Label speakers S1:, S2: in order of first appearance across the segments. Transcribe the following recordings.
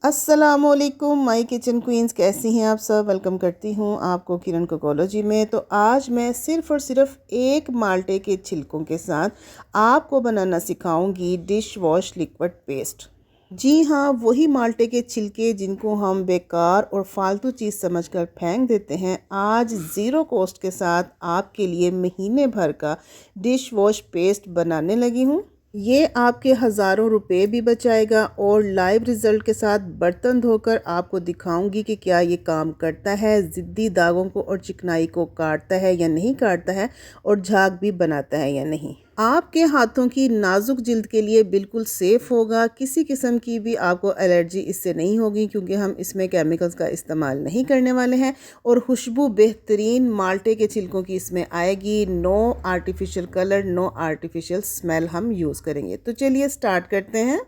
S1: अस्सलामुअलैकुम my kitchen queen's, कैसी हैं आप सब। वेलकम करती हूँ आपको किरण कुकोलॉजी में। तो आज मैं सिर्फ़ और सिर्फ एक माल्टे के छिलकों के साथ आपको बनाना सिखाऊंगी डिश वॉश लिक्विड पेस्ट। जी हाँ, वही माल्टे के छिलके जिनको हम बेकार और फालतू चीज़ समझकर फेंक देते हैं, आज ज़ीरो कॉस्ट के साथ आपके लिए महीने भर का डिश वॉश पेस्ट बनाने लगी हूँ। ये आपके हज़ारों रुपए भी बचाएगा और लाइव रिज़ल्ट के साथ बर्तन धोकर आपको दिखाऊंगी कि क्या ये काम करता है, ज़िद्दी दागों को और चिकनाई को काटता है या नहीं काटता है, और झाग भी बनाता है या नहीं। आपके हाथों की नाजुक जिल्द के लिए बिल्कुल सेफ़ होगा। किसी किस्म की भी आपको एलर्जी इससे नहीं होगी क्योंकि हम इसमें केमिकल्स का इस्तेमाल नहीं करने वाले हैं। और खुशबू बेहतरीन माल्टे के छिलकों की इसमें आएगी। No artificial colour, no artificial smell हम यूज़ करेंगे। तो चलिए स्टार्ट करते हैं।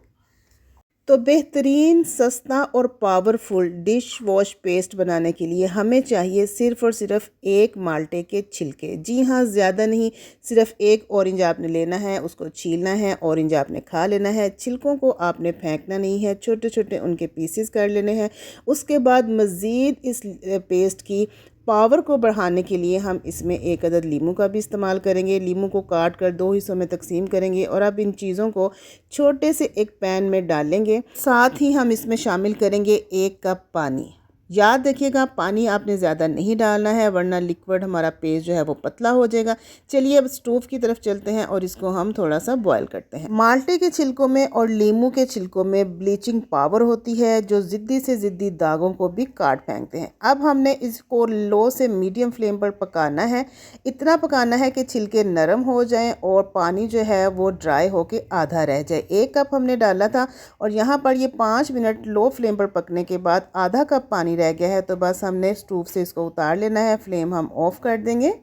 S1: तो बेहतरीन, सस्ता और पावरफुल डिश वॉश पेस्ट बनाने के लिए हमें चाहिए सिर्फ़ और सिर्फ एक माल्टे के छिलके। जी हाँ, ज़्यादा नहीं, सिर्फ एक ऑरेंज आपने लेना है, उसको छीलना है, ऑरेंज आपने खा लेना है, छिलकों को आपने फेंकना नहीं है, छोटे छोटे उनके पीसेस कर लेने हैं। उसके बाद मज़ीद इस पेस्ट की पावर को बढ़ाने के लिए हम इसमें एक अदद लीमू का भी इस्तेमाल करेंगे। लीमू को काट कर दो हिस्सों में तकसीम करेंगे और अब इन चीज़ों को छोटे से एक पैन में डालेंगे। साथ ही हम इसमें शामिल करेंगे 1 कप पानी। याद रखिएगा, पानी आपने ज़्यादा नहीं डालना है वरना लिक्विड हमारा पेस्ट जो है वो पतला हो जाएगा। चलिए अब स्टोव की तरफ चलते हैं और इसको हम थोड़ा सा बॉयल करते हैं। माल्टे के छिलकों में और लीमू के छिलकों में ब्लीचिंग पावर होती है जो ज़िद्दी से ज़िद्दी दागों को भी काट फेंकते हैं। अब हमने इसको लो से मीडियम फ्लेम पर पकाना है। इतना पकाना है कि छिलके नरम हो जाएं और पानी जो है वो ड्राई होके आधा रह जाए। 1 कप हमने डाला था और यहाँ पर ये 5 मिनट लो फ्लेम पर पकने के बाद आधा कप पानी रह गया है। तो बस हमने स्टोव से इसको उतार लेना है, फ्लेम हम ऑफ कर देंगे।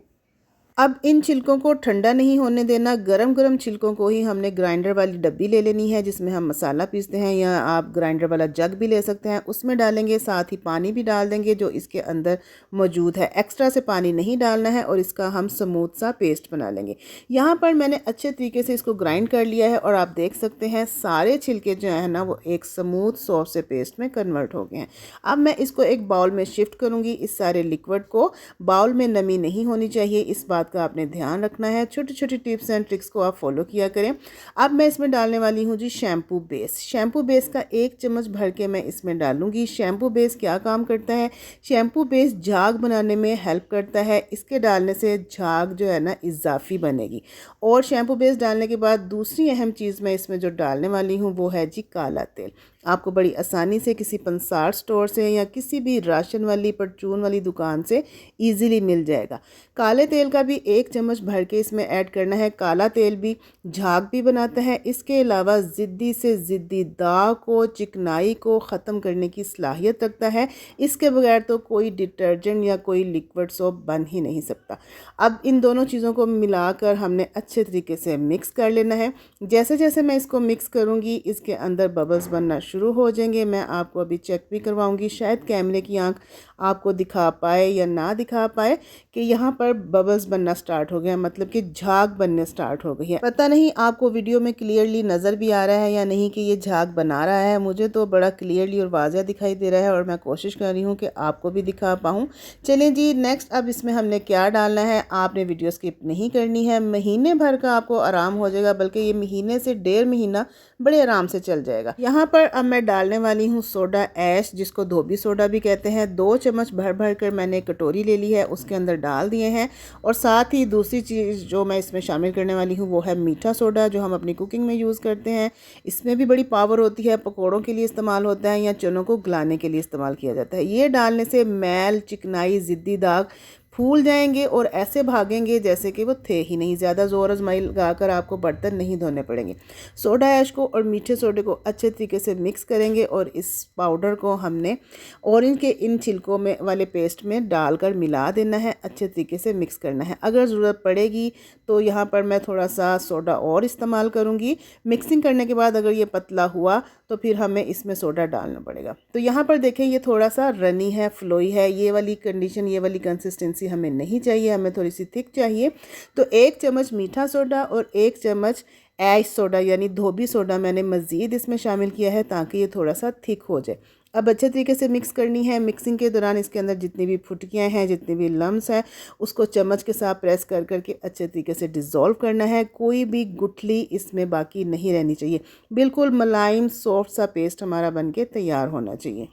S1: अब इन छिलकों को ठंडा नहीं होने देना। गरम गरम छिलकों को ही हमने ग्राइंडर वाली डब्बी ले लेनी है जिसमें हम मसाला पीसते हैं, या आप ग्राइंडर वाला जग भी ले सकते हैं। उसमें डालेंगे, साथ ही पानी भी डाल देंगे जो इसके अंदर मौजूद है। एक्स्ट्रा से पानी नहीं डालना है और इसका हम स्मूथ सा पेस्ट बना लेंगे। यहाँ पर मैंने अच्छे तरीके से इसको ग्राइंड कर लिया है और आप देख सकते हैं सारे छिलके जो है ना वो एक स्मूथ सॉफ्ट से पेस्ट में कन्वर्ट हो गए हैं। अब मैं इसको एक बाउल में शिफ्ट करूँगी। इस सारे लिक्विड को, बाउल में नमी नहीं होनी चाहिए, इस बात का आपने ध्यान रखना है। छोटी छोटी टिप्स एंड ट्रिक्स को आप फॉलो किया करें। अब मैं इसमें डालने वाली हूँ जी शैम्पू बेस। शैम्पू बेस का 1 चम्मच भर के मैं इसमें डालूंगी। शैम्पू बेस क्या काम करता है? शैम्पू बेस झाग बनाने में हेल्प करता है। इसके डालने से झाग जो है ना इजाफी बनेगी। और शैम्पू बेस डालने के बाद दूसरी अहम चीज़ मैं इसमें जो डालने वाली हूँ वो है जी काला तेल। आपको बड़ी आसानी से किसी पंसार स्टोर से या किसी भी राशन वाली परचून वाली दुकान से इजीली मिल जाएगा। काले तेल का भी 1 चम्मच भर के इसमें ऐड करना है। काला तेल भी झाग भी बनाता है। इसके अलावा ज़िद्दी से ज़िद्दी दाग को, चिकनाई को ख़त्म करने की सलाहियत रखता है। इसके बगैर तो कोई डिटर्जेंट या कोई लिक्विड सोप बन ही नहीं सकता। अब इन दोनों चीज़ों को मिलाकर हमने अच्छे तरीके से मिक्स कर लेना है। जैसे जैसे मैं इसको मिक्स करूँगी इसके अंदर बबल्स बनना शुरू हो जाएंगे। मैं आपको अभी चेक भी करवाऊँगी, शायद कैमरे की आंख आपको दिखा पाए या ना दिखा पाए कि यहाँ पर बबल्स बनना स्टार्ट हो गया, मतलब कि झाग बनने स्टार्ट हो गई है। पता नहीं आपको वीडियो में क्लियरली नज़र भी आ रहा है या नहीं कि ये झाग बना रहा है। मुझे तो बड़ा क्लियरली और वाज़ह दिखाई दे रहा है और मैं कोशिश कर रही हूँ कि आपको भी दिखा पाऊँ। चलें जी, नेक्स्ट अब इसमें हमने क्या डालना है। आपने वीडियो स्किप नहीं करनी है। महीने भर का आपको आराम हो जाएगा, बल्कि ये महीने से 1.5 महीना बड़े आराम से चल जाएगा। यहाँ पर अब मैं डालने वाली हूँ सोडा ऐश, जिसको धोबी सोडा भी कहते हैं। 2 चम्मच भर भर कर मैंने कटोरी ले ली है, उसके अंदर डाल दिए हैं। और साथ ही दूसरी चीज़ जो मैं इसमें शामिल करने वाली हूँ वो है मीठा सोडा, जो हम अपनी कुकिंग में यूज़ करते हैं। इसमें भी बड़ी पावर होती है। पकौड़ों के लिए इस्तेमाल होता है या चनों को गलाने के लिए इस्तेमाल किया जाता है। ये डालने से मैल, चिकनाई, ज़िद्दी दाग फूल जाएंगे और ऐसे भागेंगे जैसे कि वो थे ही नहीं। ज़्यादा ज़ोर आजमाई लगाकर आपको बर्तन नहीं धोने पड़ेंगे। सोडा ऐश को और मीठे सोडे को अच्छे तरीके से मिक्स करेंगे और इस पाउडर को हमने ऑरेंज के इन छिलकों में वाले पेस्ट में डालकर मिला देना है। अच्छे तरीके से मिक्स करना है। अगर ज़रूरत पड़ेगी तो यहाँ पर मैं थोड़ा सा सोडा और इस्तेमाल करूँगी। मिक्सिंग करने के बाद अगर ये पतला हुआ तो फिर हमें इसमें सोडा डालना पड़ेगा। तो यहाँ पर देखें ये थोड़ा सा रनी है, फ्लोई है। ये वाली कंडीशन, ये वाली कंसिस्टेंसी हमें नहीं चाहिए, हमें थोड़ी सी थिक चाहिए। तो 1 चम्मच मीठा सोडा और 1 चम्मच ऐश सोडा यानी धोबी सोडा मैंने मज़ीद इसमें शामिल किया है ताकि ये थोड़ा सा थिक हो जाए। अब अच्छे तरीके से मिक्स करनी है। मिक्सिंग के दौरान इसके अंदर जितनी भी फुटकियाँ हैं, जितनी भी लम्स हैं, उसको चम्मच के साथ प्रेस कर करके अच्छे तरीके से डिज़ोल्व करना है। कोई भी गुठली इसमें बाकी नहीं रहनी चाहिए। बिल्कुल मुलायम सॉफ्ट सा पेस्ट हमारा बनके तैयार होना चाहिए।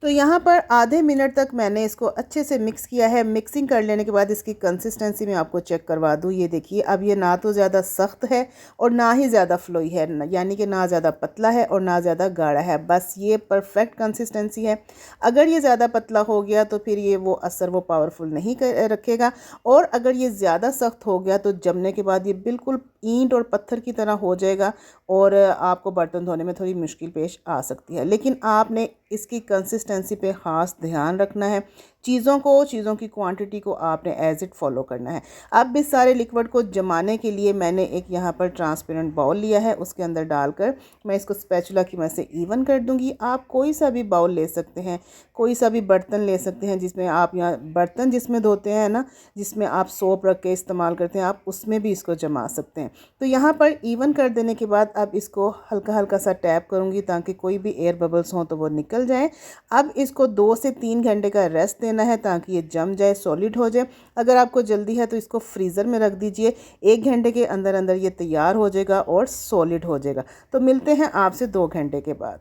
S1: तो यहाँ पर आधे मिनट तक मैंने इसको अच्छे से मिक्स किया है। मिक्सिंग कर लेने के बाद इसकी कंसिस्टेंसी मैं आपको चेक करवा दूँ। ये देखिए, अब ये ना तो ज़्यादा सख्त है और ना ही ज़्यादा फ्लोई है, यानी कि ना ज़्यादा पतला है और ना ज़्यादा गाढ़ा है। बस ये परफेक्ट कंसिस्टेंसी है। अगर ये ज़्यादा पतला हो गया तो फिर ये वो असर वो पावरफुल नहीं रखेगा, और अगर ये ज़्यादा सख्त हो गया तो जमने के बाद ये बिल्कुल ईंट और पत्थर की तरह हो जाएगा और आपको बर्तन धोने में थोड़ी मुश्किल पेश आ सकती है। लेकिन आपने इसकी कंसिस्टेंसी पे ख़ास ध्यान रखना है। चीज़ों की क्वांटिटी को आपने एज इट फॉलो करना है। अब इस सारे लिक्विड को जमाने के लिए मैंने एक यहाँ पर ट्रांसपेरेंट बाउल लिया है। उसके अंदर डालकर मैं इसको स्पैचुला की मदद से इवन कर दूँगी। आप कोई सा भी बाउल ले सकते हैं, कोई सा भी बर्तन ले सकते हैं जिसमें आप, यहाँ बर्तन जिसमें धोते हैं ना, जिसमें आप सोप रख के इस्तेमाल करते हैं, आप उसमें भी इसको जमा सकते हैं। तो यहाँ पर इवन कर देने के बाद अब इसको हल्का हल्का सा टैप करूँगी ताकि कोई भी एयर बबल्स हों तो वो निकल जाए। अब इसको 2 से 3 घंटे का रेस्ट देना है ताकि ये जम जाए, सॉलिड हो जाए। अगर आपको जल्दी है तो इसको फ्रीज़र में रख दीजिए। 1 घंटे के अंदर अंदर ये तैयार हो जाएगा और सॉलिड हो जाएगा। तो मिलते हैं आपसे 2 घंटे के बाद।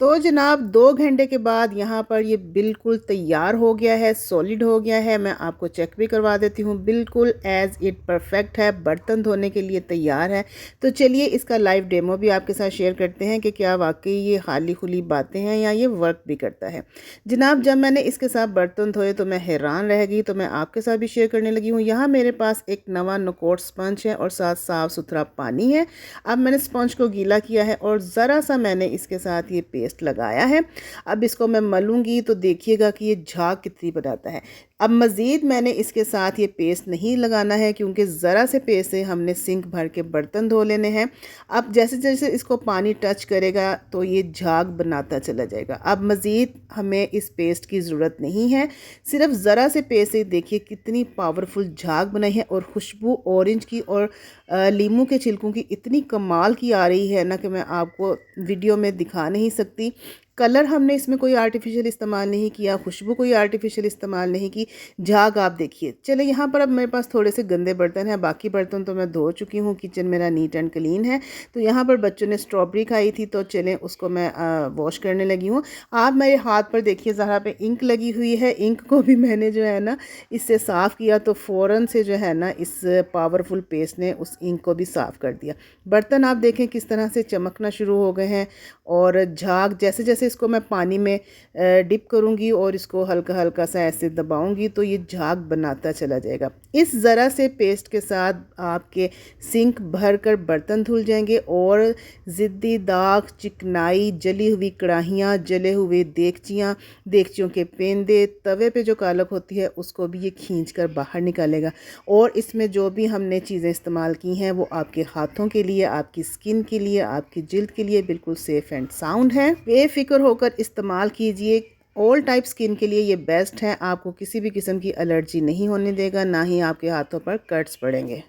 S1: तो जनाब 2 घंटे के बाद यहाँ पर ये बिल्कुल तैयार हो गया है, सॉलिड हो गया है। मैं आपको चेक भी करवा देती हूँ, बिल्कुल एज़ इट परफेक्ट है, बर्तन धोने के लिए तैयार है। तो चलिए इसका लाइव डेमो भी आपके साथ शेयर करते हैं कि क्या वाकई ये खाली खुली बातें हैं या ये वर्क भी करता है। जनाब जब मैंने इसके साथ बर्तन धोए तो मैं हैरान रह गई, तो मैं आपके साथ भी शेयर करने लगी हूँ। यहाँ मेरे पास एक नवा नकोट स्पंज है और साथ साफ़ सुथरा पानी है। अब मैंने स्पंज को गीला किया है और ज़रा सा मैंने इसके साथ ये पेस्ट लगाया है। अब इसको मैं मलूंगी तो देखिएगा कि ये झाग कितनी बनाता है। अब मज़ीद मैंने इसके साथ ये पेस्ट नहीं लगाना है क्योंकि ज़रा से पेस्ट से हमने सिंक भर के बर्तन धो लेने हैं। अब जैसे जैसे इसको पानी टच करेगा तो ये झाग बनाता चला जाएगा। अब मज़ीद हमें इस पेस्ट की ज़रूरत नहीं है, सिर्फ ज़रा से पेस्ट से देखिए कितनी पावरफुल झाग बनाई है। और खुशबू ऑरेंज की और लीमू के छिलकों की इतनी कमाल की आ रही है ना कि मैं आपको वीडियो में दिखा नहीं सकती। कलर हमने इसमें कोई आर्टिफिशियल इस्तेमाल नहीं किया, खुशबू कोई आर्टिफिशियल इस्तेमाल नहीं की। झाग आप देखिए। चले यहाँ पर अब मेरे पास थोड़े से गंदे बर्तन हैं, बाकी बर्तन तो मैं धो चुकी हूँ। किचन मेरा नीट एंड क्लीन है। तो यहाँ पर बच्चों ने स्ट्रॉबेरी खाई थी तो चलें उसको मैं वॉश करने लगी हूँ। आप मेरे हाथ पर देखिए ज़रा पे इंक लगी हुई है। इंक को भी मैंने जो है ना इससे साफ़ किया तो फ़ौरन से जो है ना इस पावरफुल पेस्ट ने उस इंक को भी साफ़ कर दिया। बर्तन आप देखें किस तरह से चमकना शुरू हो गए हैं। और झाग जैसे जैसे इसको मैं पानी में डिप करूँगी और इसको हल्का हल्का सा ऐसे दबाऊँगी तो ये झाग बनाता चला जाएगा। इस ज़रा से पेस्ट के साथ आपके सिंक भर कर बर्तन धुल जाएंगे और ज़िद्दी दाग, चिकनाई, जली हुई कढ़ाइयाँ, जले हुए देगचियों के पेंदे, तवे पे जो कालक होती है उसको भी ये खींच कर बाहर निकालेगा। और इसमें जो भी हमने चीज़ें इस्तेमाल की हैं वो आपके हाथों के लिए, आपकी स्किन के लिए, आपकी जिल्द के लिए बिल्कुल सेफ़ एंड साउंड है। बेफिक्र होकर इस्तेमाल कीजिए। ऑल टाइप स्किन के लिए ये बेस्ट है। आपको किसी भी किस्म की एलर्जी नहीं होने देगा, ना ही आपके हाथों पर कट्स पड़ेंगे।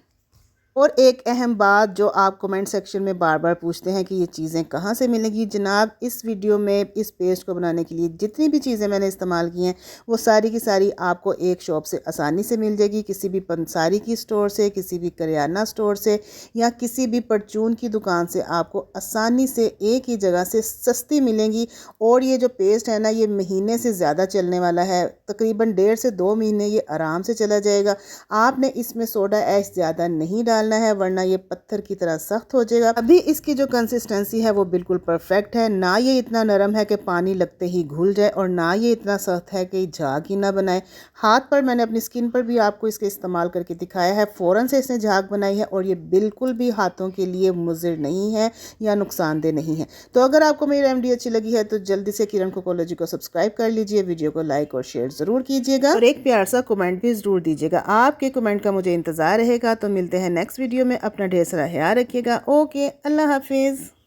S1: और एक अहम बात जो आप कमेंट सेक्शन में बार बार पूछते हैं कि ये चीज़ें कहाँ से मिलेंगी। जनाब इस वीडियो में इस पेस्ट को बनाने के लिए जितनी भी चीज़ें मैंने इस्तेमाल की हैं वो सारी की सारी आपको एक शॉप से आसानी से मिल जाएगी। किसी भी पंसारी की स्टोर से, किसी भी करियाना स्टोर से या किसी भी परचून की दुकान से आपको आसानी से एक ही जगह से सस्ती मिलेंगी। और ये जो पेस्ट है ना ये महीने से ज़्यादा चलने वाला है, तकरीबन 1.5 से 2 महीने ये आराम से चला जाएगा। आपने इसमें सोडा ऐश ज़्यादा नहीं डालना है वरना ये पत्थर की तरह सख्त हो जाएगा। अभी इसकी जो कंसिस्टेंसी है वो बिल्कुल परफेक्ट है। ना ये इतना नरम है कि पानी लगते ही घुल जाए और ना ये इतना सख्त है कि झाग ही ना बनाए। हाथ पर मैंने अपनी स्किन पर भी आपको इसके इस्तेमाल करके दिखाया है, फ़ौरन से इसने झाग बनाई है और ये बिल्कुल भी हाथों के लिए मुज़िर नहीं है या नुकसानदेह नहीं है। तो अगर आपको मेरी रेमेडी अच्छी लगी है तो जल्दी से किरण कुकोलॉजी को सब्सक्राइब कर लीजिए, वीडियो को लाइक और शेयर ज़रूर कीजिएगा और एक प्यार सा कमेंट भी ज़रूर दीजिएगा। आपके कमेंट का मुझे इंतज़ार रहेगा। तो मिलते हैं नेक्स्ट वीडियो में। अपना ढेर सारा ख्याल रखिएगा। ओके, अल्लाह हाफिज़।